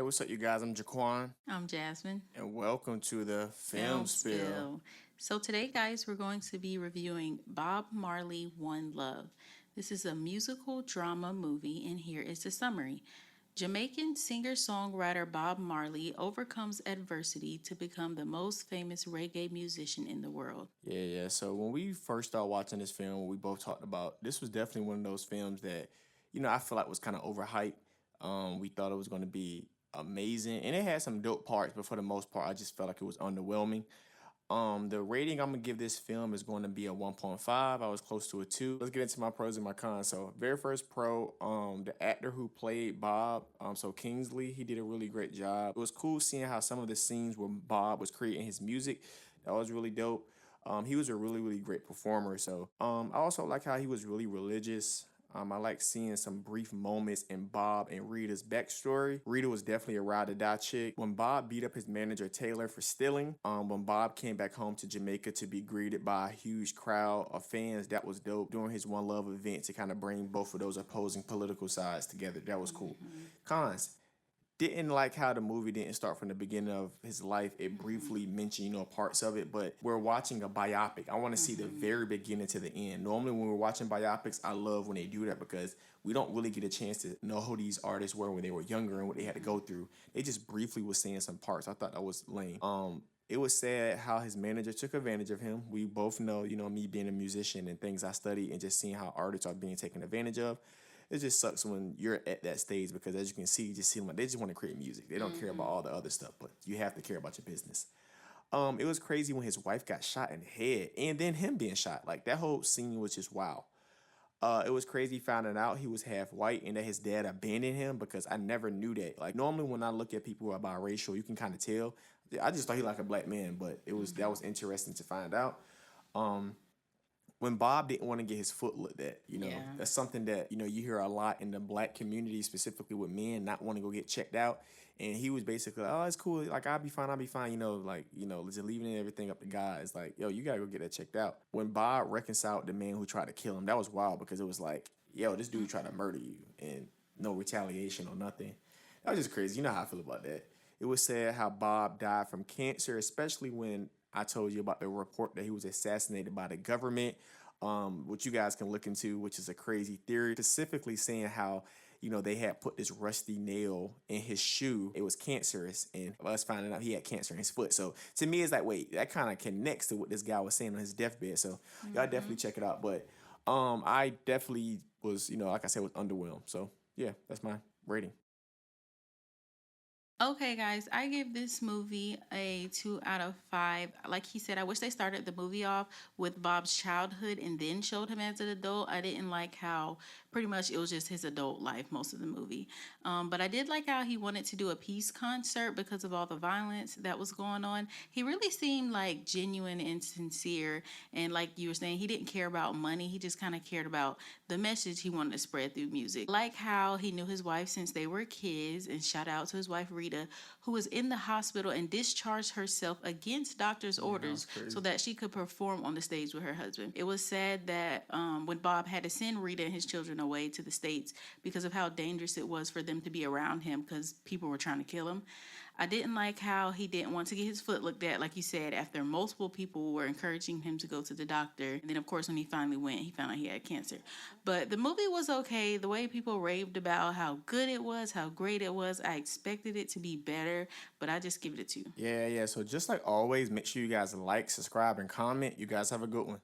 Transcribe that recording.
Hey, what's up, you guys? I'm Jaquan, I'm Jasmine. and welcome to the Film Film Spill. spill. So today, guys, we're going to be reviewing Bob Marley One Love. This is a musical drama movie, and here is the summary. Jamaican singer-songwriter Bob Marley overcomes adversity to become the most famous reggae musician in the world. Yeah. So when we first started watching this film, we both talked about this was definitely one of those films that, I feel like was kind of overhyped. We thought it was going to be amazing, and it had some dope parts, but for the most part, I just felt like it was underwhelming. The rating I'm gonna give this film is going to be a 1.5. I was close to a 2. Let's get into my pros and my cons. So, very first pro, the actor who played Bob, so Kingsley, he did a really great job. It was cool seeing how some of the scenes where Bob was creating his music. That was really dope. He was a really great performer. So, I also like how he was really religious. I like seeing some brief moments in Bob and Rita's backstory. Rita was definitely a ride or die chick. When Bob beat up his manager Taylor for stealing, when Bob came back home to Jamaica to be greeted by a huge crowd of fans, that was dope. During his One Love event to kind of bring both of those opposing political sides together, that was cool. Cons, didn't like how the movie didn't start from the beginning of his life. It briefly mentioned, parts of it, but we're watching a biopic. I want to see the very beginning to the end. Normally, when we're watching biopics, I love when they do that because we don't really get a chance to know who these artists were when they were younger and what they had to go through. They just briefly was saying some parts. I thought that was lame. It was sad how his manager took advantage of him. We both know, me being a musician and things I study and just seeing how artists are being taken advantage of. It just sucks when you're at that stage because as you can see, you just see them like they just want to create music. They don't care about all the other stuff, but you have to care about your business. It was crazy when his wife got shot in the head and then him being shot. Like that whole scene was just wow. It was crazy finding out he was half white and that his dad abandoned him because I never knew that. Like normally when I look at people who are biracial, you can kind of tell. I just thought he like a black man, but that was interesting to find out. When Bob didn't want to get his foot looked at, Yeah. that's something that, you hear a lot in the black community, specifically with men not wanting to go get checked out. And he was basically, oh, it's cool. Like, I'll be fine, just leaving everything up to God. It's like, yo, you got to go get that checked out. When Bob reconciled the man who tried to kill him, that was wild because it was like, yo, this dude tried to murder you and no retaliation or nothing. That was just crazy. You know how I feel about that. It was sad how Bob died from cancer, especially when I told you about the report that he was assassinated by the government, which you guys can look into, which is a crazy theory, specifically saying how, they had put this rusty nail in his shoe. It was cancerous, and us finding out he had cancer in his foot. So to me, it's like, wait, that kind of connects to what this guy was saying on his deathbed. So y'all definitely check it out. But I definitely was, like I said, was underwhelmed. So yeah, that's my rating. Okay, guys, I give this movie a 2 out of 5. Like he said, I wish they started the movie off with Bob's childhood and then showed him as an adult. I didn't like how pretty much it was just his adult life most of the movie. But I did like how he wanted to do a peace concert because of all the violence that was going on. He really seemed like genuine and sincere. And like you were saying, he didn't care about money. He just kind of cared about the message he wanted to spread through music. Like how he knew his wife since they were kids, and shout out to his wife Rita, who was in the hospital and discharged herself against doctor's Yeah, that was orders so crazy. that she could perform on the stage with her husband. It was sad that when Bob had to send Rita and his children away to the States because of how dangerous it was for them to be around him because people were trying to kill him. I didn't like how he didn't want to get his foot looked at, like you said, after multiple people were encouraging him to go to the doctor. And then, of course, when he finally went, he found out he had cancer. But the movie was okay. The way people raved about how good it was, how great it was, I expected it to be better, but I just give it a 2. Yeah. So just like always, make sure you guys like, subscribe, and comment. You guys have a good one.